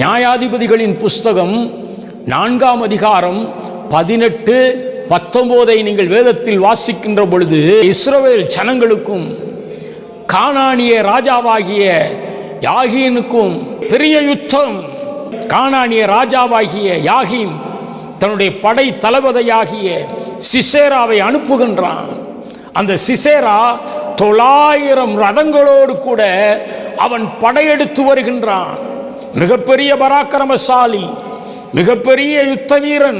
நியாயாதிபதிகளின் புஸ்தகம் 4ஆம் அதிகாரம் 18, 19 நீங்கள் வேதத்தில் வாசிக்கின்ற பொழுது, இஸ்ரவேல் ஜனங்களுக்கும் கானானிய ராஜாவாகிய யாகீனுக்கும் பெரிய யுத்தம். கானானிய ராஜாவாகிய யாகீன் தன்னுடைய படை தளபதியாகிய சிசேராவை அனுப்புகின்றான். அந்த சிசேரா 900 ரதங்களோடு கூட அவன் படையெடுத்து வருகின்றான். மிகப்பெரிய பராக்கிரமசாலி, மிகப்பெரிய யுத்த வீரன்.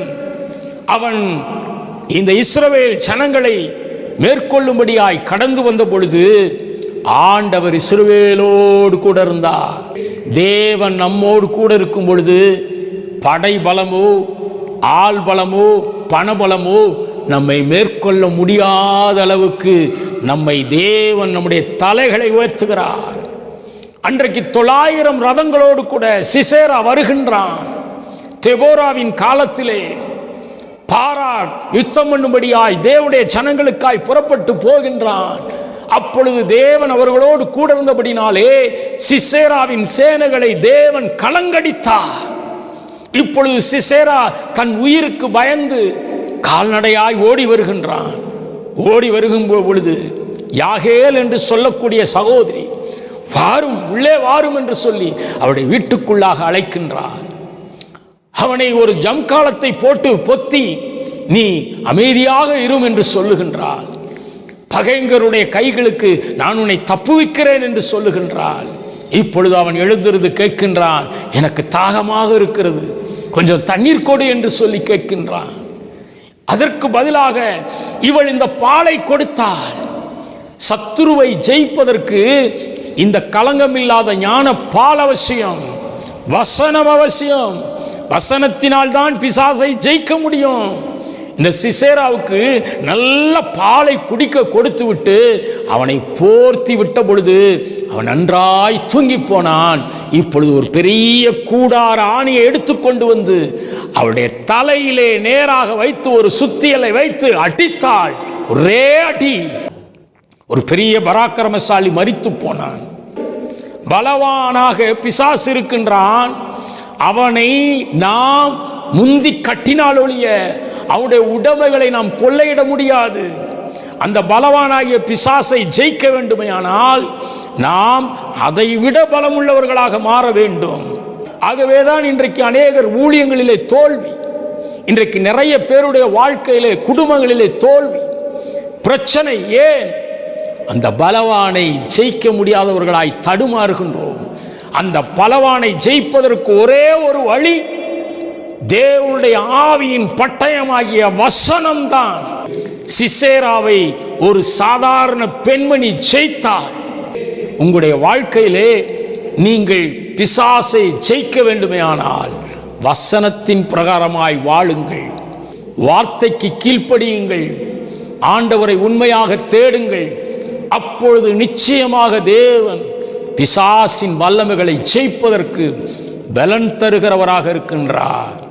அவன் இந்த இஸ்ரவேல் ஜனங்களை மேற்கொள்ளும்படியாய் கடந்து வந்த பொழுது ஆண்டவர் இஸ்ரவேலோடு கூட இருந்தார். தேவன் நம்மோடு கூட இருக்கும் பொழுது படை பலமோ ஆள் பலமோ பணபலமோ நம்மை மேற்கொள்ள முடியாத அளவுக்கு நம்மை தேவன் நம்முடைய தலைகளை உயர்த்துகிறார். அன்றைக்கு 900 ரதங்களோடு கூட சிசேரா வருகின்றான். தெபோராவின் காலத்திலே பாராக் யுத்தம் பண்ணும்படியாய் தேவனுடைய ஜனங்களுக்காய் புறப்பட்டு போகின்றான். அப்பொழுது தேவன் அவர்களோடு கூட இருந்தபடினாலே சிசேராவின் சேனைகளை தேவன் கலங்கடித்தார். இப்பொழுது சிசேரா தன் உயிருக்கு பயந்து கால்நடையாய் ஓடி வருகின்றான். ஓடி வருகும் பொழுது யாகேல் என்று சொல்லக்கூடிய சகோதரி, வாரும் உள்ளே வாரும் என்று சொல்லி அவருடைய வீட்டுக்குள்ளாக அழைக்கின்றார். அவனை ஒரு ஜம்காலத்தை போட்டு பொத்தி நீ அமைதியாக இரும் என்று சொல்லுகின்றாள். பகைஞருடைய கைகளுக்கு நான் உன்னை தப்புவிக்கிறேன் என்று சொல்லுகின்றாள். இப்பொழுது அவன் எழுந்திருந்து கேட்கின்றான், எனக்கு தாகமாக இருக்கிறது, கொஞ்சம் தண்ணீர் கொடு என்று சொல்லி கேட்கின்றான். அதற்கு பதிலாக இவள் இந்த பாலை கொடுத்தாள். சத்துருவை ஜெயிப்பதற்கு இந்த களங்கமில்லாத ஞான பால் அவசியம், வசனம் அவசியம். வசனத்தினால் தான் பிசாசை ஜெயிக்க முடியும். இந்த சிசேராவுக்கு நல்ல பாலை குடிக்க கொடுத்து விட்டு அவனை போர்த்தி விட்ட பொழுது அவன் நன்றாய் தூங்கி போனான். இப்பொழுது ஒரு பெரிய கூடார ஆணியை எடுத்துக்கொண்டு வந்து அவருடைய தலையிலே நேராக வைத்து ஒரு சுத்தியலை வைத்து அடித்தாள். ஒரே அடி. ஒரு பெரிய பராக்கிரமசாலி மரித்து போனான். பலவானாக பிசாசு இருக்கின்றான். அவனை நாம் முந்தி கட்டினால் ஒழிய அவனுடைய உடைமைகளை நாம் கொள்ளையிட முடியாது. அந்த பலவானாகிய பிசாசை ஜெயிக்க வேண்டுமையானால் நாம் அதை விட பலமுள்ளவர்களாக மாற வேண்டும். ஆகவேதான் இன்றைக்கு அநேகர் ஊழியங்களிலே தோல்வி, இன்றைக்கு நிறைய பேருடைய வாழ்க்கையிலே குடும்பங்களிலே தோல்வி, பிரச்சனை. ஏன்? அந்த பலவானை ஜெயிக்க முடியாதவர்களாய் தடுமாறுகின்றோம். அந்த பலவானை ஜெயிப்பதற்கு ஒரே ஒரு வழி தேவனுடைய ஆவியின் பட்டயமாகிய வசனம்தான். சிசேராவை ஒரு சாதாரண பெண்மணி ஜெயித்தார். உங்களுடைய வாழ்க்கையிலே நீங்கள் பிசாசை ஜெயிக்க வேண்டுமேயானால் வசனத்தின் பிரகாரமாய் வாழுங்கள், வார்த்தைக்கு கீழ்ப்படியுங்கள், ஆண்டவரை உண்மையாக தேடுங்கள். அப்பொழுது நிச்சயமாக தேவன் பிசாசின் வல்லமைகளை ஜெயிப்பதற்கு பலன் தருகிறவராக இருக்கின்றார்.